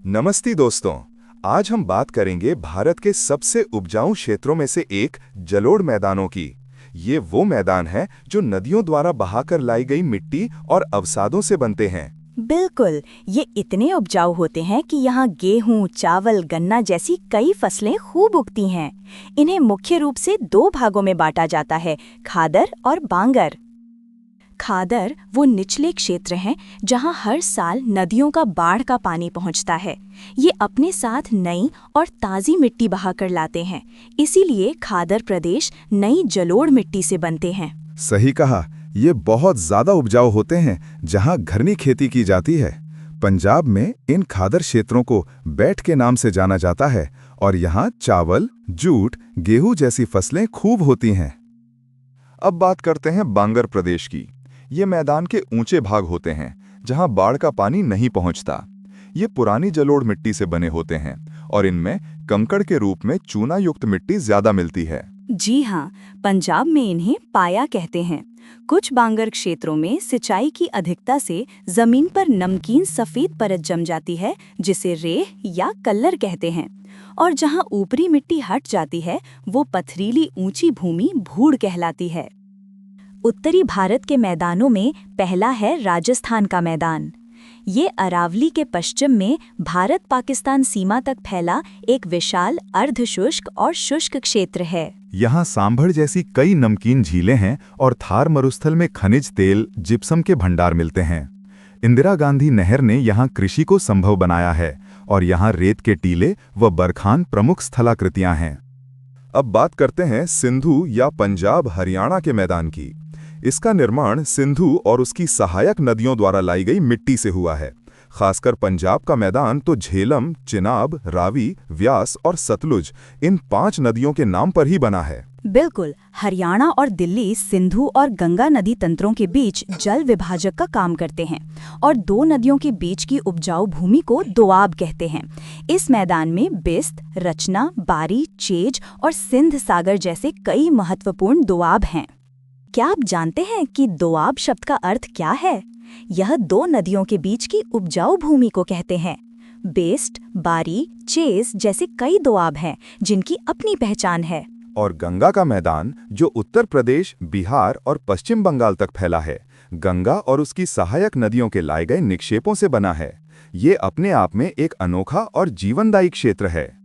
नमस्ते दोस्तों। आज हम बात करेंगे भारत के सबसे उपजाऊ क्षेत्रों में से एक जलोढ़ मैदानों की। ये वो मैदान है जो नदियों द्वारा बहाकर लाई गई मिट्टी और अवसादों से बनते हैं। बिल्कुल, ये इतने उपजाऊ होते हैं कि यहाँ गेहूं, चावल, गन्ना जैसी कई फसलें खूब उगती हैं। इन्हें मुख्य रूप से दो भागों में बांटा जाता है, खादर और बांगर। खादर वो निचले क्षेत्र हैं जहाँ हर साल नदियों का बाढ़ का पानी पहुँचता है। ये अपने साथ नई और ताज़ी मिट्टी बहाकर लाते हैं, इसीलिए खादर प्रदेश नई जलोढ़ मिट्टी से बनते हैं। सही कहा, ये बहुत ज्यादा उपजाऊ होते हैं जहां घरनी खेती की जाती है। पंजाब में इन खादर क्षेत्रों को बैठ के नाम से जाना जाता है और यहाँ चावल, जूट, गेहूं जैसी फसलें खूब होती हैं। अब बात करते हैं बांगर प्रदेश की। ये मैदान के ऊंचे भाग होते हैं जहां बाढ़ का पानी नहीं पहुंचता। ये पुरानी जलोढ़ मिट्टी से बने होते हैं और इनमें कंकड़ के रूप में चूना युक्त मिट्टी ज्यादा मिलती है। जी हाँ, पंजाब में इन्हें पाया कहते हैं। कुछ बांगर क्षेत्रों में सिंचाई की अधिकता से जमीन पर नमकीन सफेद परत जम जाती है, जिसे रेह या कल्लर कहते हैं। और जहाँ ऊपरी मिट्टी हट जाती है, वो पथरीली ऊंची भूमि भूड़ कहलाती है। उत्तरी भारत के मैदानों में पहला है राजस्थान का मैदान। ये अरावली के पश्चिम में भारत-पाकिस्तान सीमा तक फैला एक विशाल अर्धशुष्क और शुष्क क्षेत्र है। यहाँ सांभर जैसी कई नमकीन झीलें हैं और थार मरुस्थल में खनिज तेल, जिप्सम के भंडार मिलते हैं। इंदिरा गांधी नहर ने यहाँ कृषि को संभव बनाया है और यहाँ रेत के टीले व बरखान प्रमुख स्थलाकृतियाँ हैं। अब बात करते हैं सिंधु या पंजाब हरियाणा के मैदान की। इसका निर्माण सिंधु और उसकी सहायक नदियों द्वारा लाई गई मिट्टी से हुआ है। खासकर पंजाब का मैदान तो झेलम, चिनाब, रावी, व्यास और सतलुज इन 5 नदियों के नाम पर ही बना है। बिल्कुल, हरियाणा और दिल्ली सिंधु और गंगा नदी तंत्रों के बीच जल विभाजक का काम करते हैं और दो नदियों के बीच की उपजाऊ भूमि को दोआब कहते हैं। इस मैदान में बिस्त, रचना, बारी, चेज और सिंध सागर जैसे कई महत्वपूर्ण दोआब हैं। क्या आप जानते हैं कि दोआब शब्द का अर्थ क्या है? यह दो नदियों के बीच की उपजाऊ भूमि को कहते हैं। बेस्ट, बारी, चेज जैसे कई दोआब हैं जिनकी अपनी पहचान है। और गंगा का मैदान जो उत्तर प्रदेश, बिहार और पश्चिम बंगाल तक फैला है, गंगा और उसकी सहायक नदियों के लाए गए निक्षेपों से बना है। ये अपने आप में एक अनोखा और जीवनदायी क्षेत्र है।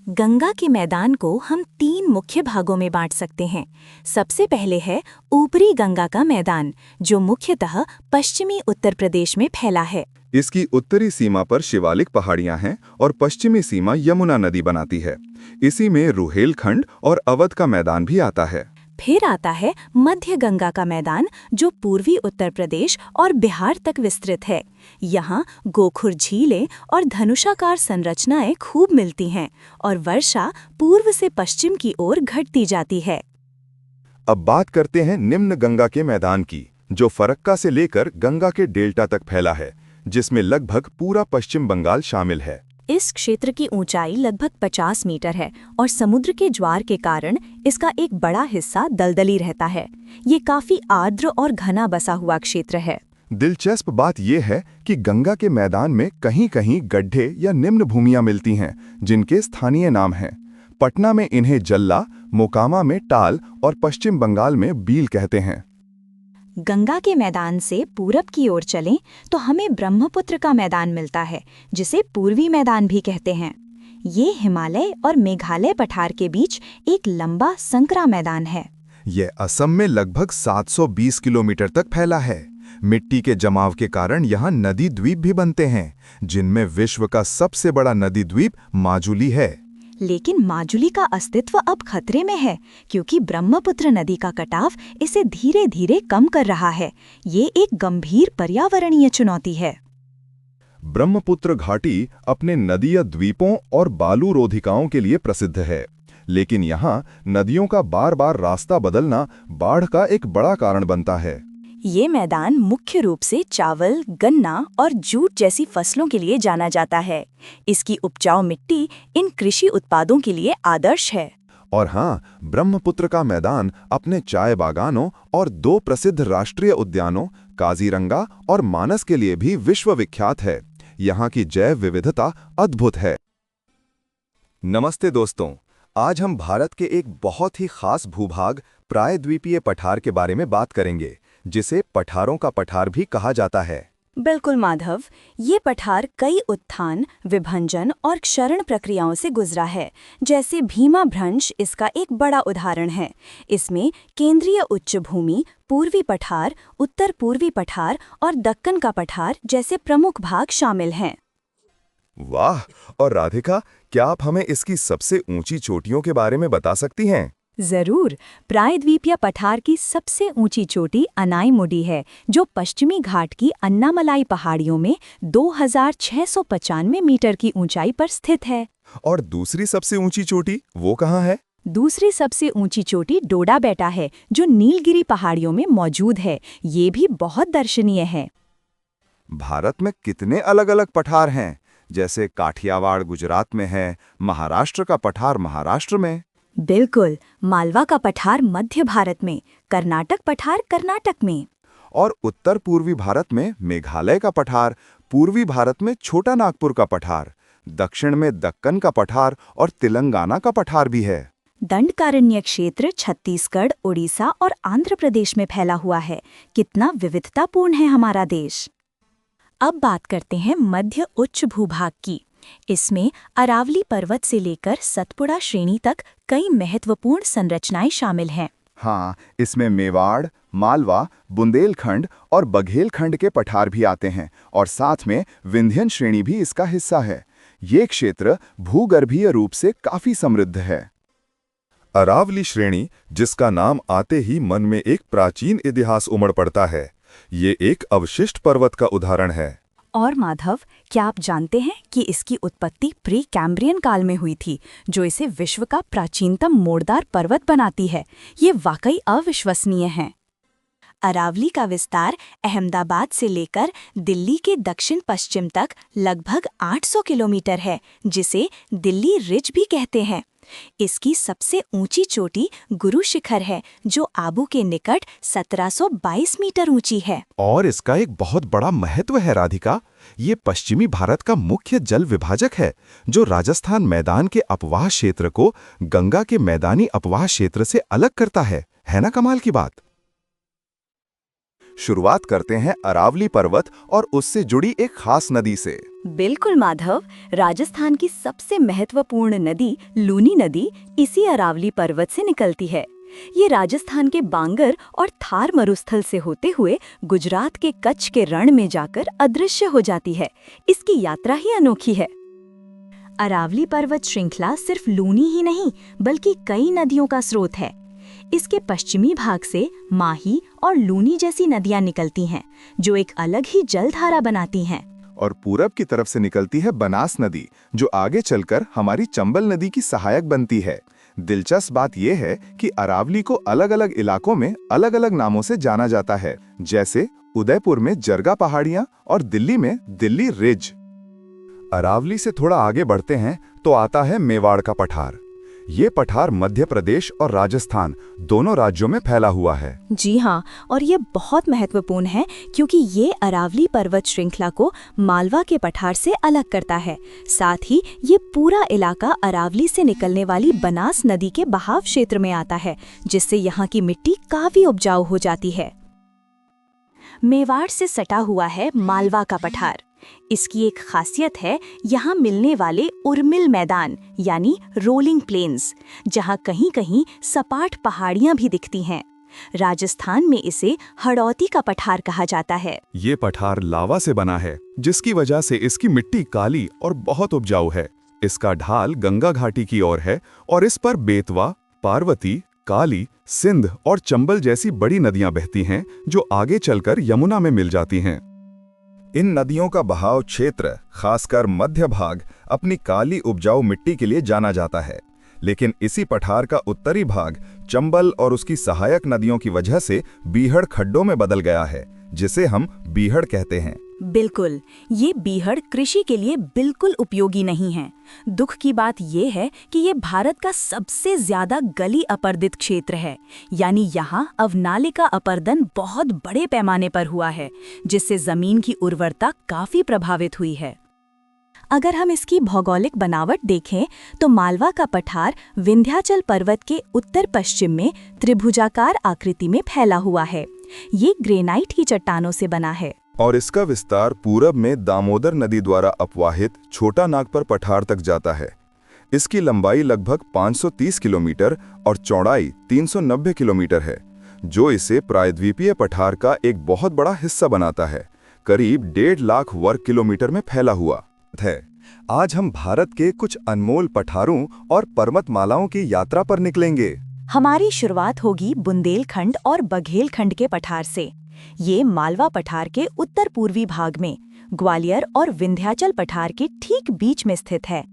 गंगा के मैदान को हम 3 मुख्य भागों में बांट सकते हैं। सबसे पहले है ऊपरी गंगा का मैदान, जो मुख्यतः पश्चिमी उत्तर प्रदेश में फैला है। इसकी उत्तरी सीमा पर शिवालिक पहाड़ियां हैं और पश्चिमी सीमा यमुना नदी बनाती है। इसी में रुहेलखंड और अवध का मैदान भी आता है। फिर आता है मध्य गंगा का मैदान, जो पूर्वी उत्तर प्रदेश और बिहार तक विस्तृत है। यहाँ गोखुर झीलें और धनुषाकार संरचनाएं खूब मिलती हैं और वर्षा पूर्व से पश्चिम की ओर घटती जाती है। अब बात करते हैं निम्न गंगा के मैदान की, जो फरक्का से लेकर गंगा के डेल्टा तक फैला है, जिसमें लगभग पूरा पश्चिम बंगाल शामिल है। इस क्षेत्र की ऊंचाई लगभग 50 मीटर है और समुद्र के ज्वार के कारण इसका एक बड़ा हिस्सा दलदली रहता है। ये काफी आर्द्र और घना बसा हुआ क्षेत्र है। दिलचस्प बात यह है कि गंगा के मैदान में कहीं-कहीं गड्ढे या निम्न भूमियां मिलती हैं, जिनके स्थानीय नाम हैं। पटना में इन्हें जल्ला, मोकामा में टाल और पश्चिम बंगाल में बील कहते हैं। गंगा के मैदान से पूरब की ओर चलें तो हमें ब्रह्मपुत्र का मैदान मिलता है, जिसे पूर्वी मैदान भी कहते हैं। ये हिमालय और मेघालय पठार के बीच एक लंबा संकरा मैदान है। यह असम में लगभग 720 किलोमीटर तक फैला है। मिट्टी के जमाव के कारण यहाँ नदी द्वीप भी बनते हैं, जिनमें विश्व का सबसे बड़ा नदी द्वीप माजुली है। लेकिन माजुली का अस्तित्व अब खतरे में है, क्योंकि ब्रह्मपुत्र नदी का कटाव इसे धीरे धीरे कम कर रहा है। ये एक गंभीर पर्यावरणीय चुनौती है। ब्रह्मपुत्र घाटी अपने नदीय द्वीपों और बालू रोधिकाओं के लिए प्रसिद्ध है, लेकिन यहाँ नदियों का बार-बार रास्ता बदलना बाढ़ का एक बड़ा कारण बनता है। ये मैदान मुख्य रूप से चावल, गन्ना और जूट जैसी फसलों के लिए जाना जाता है। इसकी उपजाऊ मिट्टी इन कृषि उत्पादों के लिए आदर्श है। और हाँ, ब्रह्मपुत्र का मैदान अपने चाय बागानों और 2 प्रसिद्ध राष्ट्रीय उद्यानों काजीरंगा और मानस के लिए भी विश्व विख्यात है। यहाँ की जैव विविधता अद्भुत है। नमस्ते दोस्तों, आज हम भारत के एक बहुत ही खास भूभाग प्रायद्वीपीय पठार के बारे में बात करेंगे, जिसे पठारों का पठार भी कहा जाता है। बिल्कुल माधव, ये पठार कई उत्थान, विभंजन और क्षरण प्रक्रियाओं से गुजरा है। जैसे भीमा भ्रंश इसका एक बड़ा उदाहरण है। इसमें केंद्रीय उच्च भूमि, पूर्वी पठार, उत्तर पूर्वी पठार और दक्कन का पठार जैसे प्रमुख भाग शामिल हैं। वाह! और राधिका, क्या आप हमें इसकी सबसे ऊंची चोटियों के बारे में बता सकती हैं? जरूर। प्रायद्वीपीय पठार की सबसे ऊंची चोटी अनाईमुडी है, जो पश्चिमी घाट की अन्नामलाई पहाड़ियों में 2695 मीटर की ऊंचाई पर स्थित है। और दूसरी सबसे ऊंची चोटी वो कहाँ है? दूसरी सबसे ऊंची चोटी डोडा बेटा है, जो नीलगिरी पहाड़ियों में मौजूद है। ये भी बहुत दर्शनीय है। भारत में कितने अलग-अलग पठार हैं? जैसे काठियावाड़ गुजरात में है, महाराष्ट्र का पठार महाराष्ट्र में। बिल्कुल, मालवा का पठार मध्य भारत में, कर्नाटक पठार कर्नाटक में। और उत्तर पूर्वी भारत में मेघालय का पठार, पूर्वी भारत में छोटा नागपुर का पठार, दक्षिण में दक्कन का पठार और तेलंगाना का पठार भी है। दंडकारण्य क्षेत्र छत्तीसगढ़, उड़ीसा और आंध्र प्रदेश में फैला हुआ है। कितना विविधतापूर्ण है हमारा देश। अब बात करते हैं मध्य उच्च भूभाग की। इसमें अरावली पर्वत से लेकर सतपुड़ा श्रेणी तक कई महत्वपूर्ण संरचनाएं शामिल हैं। हाँ, इसमें मेवाड़, मालवा, बुंदेलखंड और बघेलखंड के पठार भी आते हैं और साथ में विंध्यन श्रेणी भी इसका हिस्सा है। ये क्षेत्र भूगर्भीय रूप से काफी समृद्ध है। अरावली श्रेणी, जिसका नाम आते ही मन में एक प्राचीन इतिहास उमड़ पड़ता है। ये एक अवशिष्ट पर्वत का उदाहरण है। और माधव, क्या आप जानते हैं कि इसकी उत्पत्ति प्री कैम्ब्रियन काल में हुई थी, जो इसे विश्व का प्राचीनतम मोड़दार पर्वत बनाती है। ये वाकई अविश्वसनीय है। अरावली का विस्तार अहमदाबाद से लेकर दिल्ली के दक्षिण पश्चिम तक लगभग 800 किलोमीटर है, जिसे दिल्ली रिज भी कहते हैं। इसकी सबसे ऊंची चोटी गुरु शिखर है, जो आबू के निकट 1722 मीटर ऊंची है। और इसका एक बहुत बड़ा महत्व है राधिका। ये पश्चिमी भारत का मुख्य जल विभाजक है, जो राजस्थान मैदान के अपवाह क्षेत्र को गंगा के मैदानी अपवाह क्षेत्र से अलग करता है ना कमाल की बात। शुरुआत करते हैं अरावली पर्वत और उससे जुड़ी एक खास नदी से। बिल्कुल माधव, राजस्थान की सबसे महत्वपूर्ण नदी लूनी नदी इसी अरावली पर्वत से निकलती है। ये राजस्थान के बांगर और थार मरुस्थल से होते हुए गुजरात के कच्छ के रण में जाकर अदृश्य हो जाती है। इसकी यात्रा ही अनोखी है। अरावली पर्वत श्रृंखला सिर्फ लूनी ही नहीं, बल्कि कई नदियों का स्रोत है। इसके पश्चिमी भाग से माही और लूनी जैसी नदियां निकलती हैं, जो एक अलग ही जलधारा बनाती हैं। और पूरब की तरफ से निकलती है बनास नदी, जो आगे चलकर हमारी चंबल नदी की सहायक बनती है। दिलचस्प बात यह है कि अरावली को अलग अलग इलाकों में अलग अलग नामों से जाना जाता है, जैसे उदयपुर में जरगा पहाड़ियां और दिल्ली में दिल्ली रिज। अरावली से थोड़ा आगे बढ़ते हैं तो आता है मेवाड़ का पठार। ये पठार मध्य प्रदेश और राजस्थान दोनों राज्यों में फैला हुआ है। जी हाँ, और ये बहुत महत्वपूर्ण है क्योंकि ये अरावली पर्वत श्रृंखला को मालवा के पठार से अलग करता है। साथ ही ये पूरा इलाका अरावली से निकलने वाली बनास नदी के बहाव क्षेत्र में आता है, जिससे यहाँ की मिट्टी काफी उपजाऊ हो जाती है। मेवाड़ से सटा हुआ है मालवा का पठार। इसकी एक खासियत है यहाँ मिलने वाले उर्मिल मैदान यानी रोलिंग प्लेन्स, जहाँ कहीं कहीं सपाट पहाड़ियाँ भी दिखती हैं। राजस्थान में इसे हड़ौती का पठार कहा जाता है। ये पठार लावा से बना है, जिसकी वजह से इसकी मिट्टी काली और बहुत उपजाऊ है। इसका ढाल गंगा घाटी की ओर है और इस पर बेतवा, पार्वती, काली, सिंध और चंबल जैसी बड़ी नदियां बहती हैं, जो आगे चलकर यमुना में मिल जाती हैं। इन नदियों का बहाव क्षेत्र, खासकर मध्य भाग, अपनी काली उपजाऊ मिट्टी के लिए जाना जाता है। लेकिन इसी पठार का उत्तरी भाग चंबल और उसकी सहायक नदियों की वजह से बीहड़ खड्डों में बदल गया है, जिसे हम बीहड़ कहते हैं। बिल्कुल, ये बीहड़ कृषि के लिए बिल्कुल उपयोगी नहीं है। दुख की बात ये है कि ये भारत का सबसे ज्यादा गली अपर्दित क्षेत्र है, यानी यहाँ अवनाली का अपर्दन बहुत बड़े पैमाने पर हुआ है, जिससे जमीन की उर्वरता काफी प्रभावित हुई है। अगर हम इसकी भौगोलिक बनावट देखें तो मालवा का पठार विंध्याचल पर्वत के उत्तर पश्चिम में त्रिभुजाकार आकृति में फैला हुआ है। ये ग्रेनाइट की चट्टानों से बना है और इसका विस्तार पूरब में दामोदर नदी द्वारा अपवाहित छोटा नागपुर पठार तक जाता है। इसकी लंबाई लगभग 530 किलोमीटर और चौड़ाई 390 किलोमीटर है, जो इसे प्रायद्वीपीय पठार का एक बहुत बड़ा हिस्सा बनाता है। करीब 1.5 लाख वर्ग किलोमीटर में फैला हुआ है। आज हम भारत के कुछ अनमोल पठारों और पर्वतमालाओं की यात्रा पर निकलेंगे। हमारी शुरुआत होगी बुंदेलखंड और बघेलखंड के पठार से। ये मालवा पठार के उत्तर पूर्वी भाग में ग्वालियर और विंध्याचल पठार के ठीक बीच में स्थित है।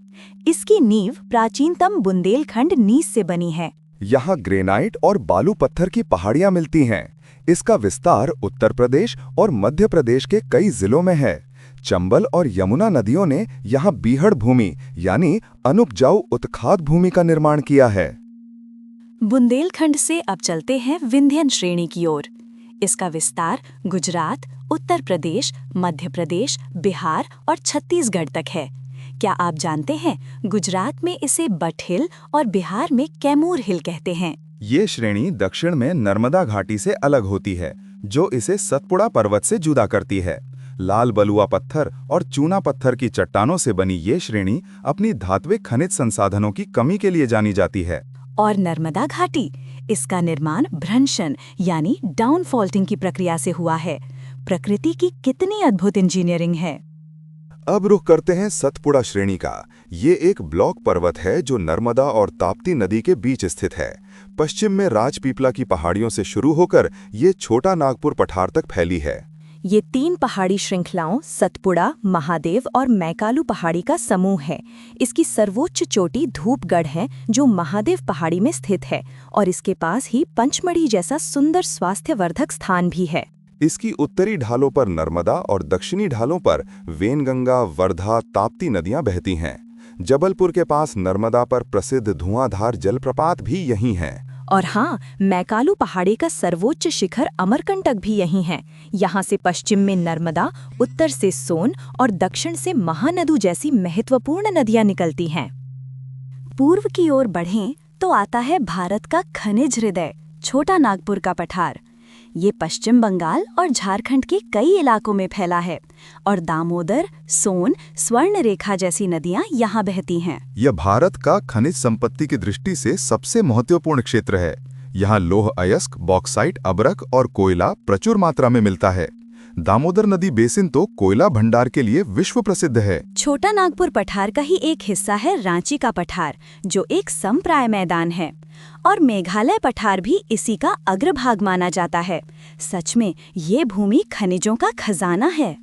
इसकी नींव प्राचीनतम बुंदेलखंड नीस से बनी है। यहाँ ग्रेनाइट और बालू पत्थर की पहाड़ियाँ मिलती हैं। इसका विस्तार उत्तर प्रदेश और मध्य प्रदेश के कई जिलों में है। चंबल और यमुना नदियों ने यहाँ बीहड़ भूमि यानी अनुपजाऊ उत्खाद भूमि का निर्माण किया है। बुंदेलखंड से अब चलते हैं विंध्यन श्रेणी की ओर। इसका विस्तार गुजरात, उत्तर प्रदेश, मध्य प्रदेश, बिहार और छत्तीसगढ़ तक है। क्या आप जानते हैं, गुजरात में इसे बट हिल और बिहार में कैमूर हिल कहते हैं। ये श्रेणी दक्षिण में नर्मदा घाटी से अलग होती है, जो इसे सतपुड़ा पर्वत से जुदा करती है। लाल बलुआ पत्थर और चूना पत्थर की चट्टानों से बनी ये श्रेणी अपनी धात्विक खनिज संसाधनों की कमी के लिए जानी जाती है। और नर्मदा घाटी, इसका निर्माण भ्रंशन यानी डाउनफॉल्टिंग की प्रक्रिया से हुआ है। प्रकृति की कितनी अद्भुत इंजीनियरिंग है। अब रुख करते हैं सतपुड़ा श्रेणी का। ये एक ब्लॉक पर्वत है जो नर्मदा और ताप्ती नदी के बीच स्थित है। पश्चिम में राजपीपला की पहाड़ियों से शुरू होकर ये छोटा नागपुर पठार तक फैली है। ये 3 पहाड़ी श्रृंखलाओं सतपुड़ा, महादेव और मैकालू पहाड़ी का समूह है। इसकी सर्वोच्च चोटी धूपगढ़ है, जो महादेव पहाड़ी में स्थित है, और इसके पास ही पंचमढ़ी जैसा सुंदर स्वास्थ्यवर्धक स्थान भी है। इसकी उत्तरी ढालों पर नर्मदा और दक्षिणी ढालों पर वेनगंगा, वर्धा, ताप्ती नदियां बहती हैं। जबलपुर के पास नर्मदा पर प्रसिद्ध धुआंधार जलप्रपात भी यहीं है। और हाँ, मैकालू पहाड़ी का सर्वोच्च शिखर अमरकंटक भी यहीं है। यहाँ से पश्चिम में नर्मदा, उत्तर से सोन और दक्षिण से महानदी जैसी महत्वपूर्ण नदियाँ निकलती हैं। पूर्व की ओर बढ़ें तो आता है भारत का खनिज हृदय, छोटा नागपुर का पठार। ये पश्चिम बंगाल और झारखंड के कई इलाकों में फैला है, और दामोदर, सोन, स्वर्ण रेखा जैसी नदियां यहाँ बहती हैं। यह भारत का खनिज संपत्ति की दृष्टि से सबसे महत्वपूर्ण क्षेत्र है। यहाँ लौह अयस्क, बॉक्साइट, अबरक और कोयला प्रचुर मात्रा में मिलता है। दामोदर नदी बेसिन तो कोयला भंडार के लिए विश्व प्रसिद्ध है। छोटा नागपुर पठार का ही एक हिस्सा है रांची का पठार, जो एक समप्राय मैदान है, और मेघालय पठार भी इसी का अग्रभाग माना जाता है। सच में ये भूमि खनिजों का खजाना है।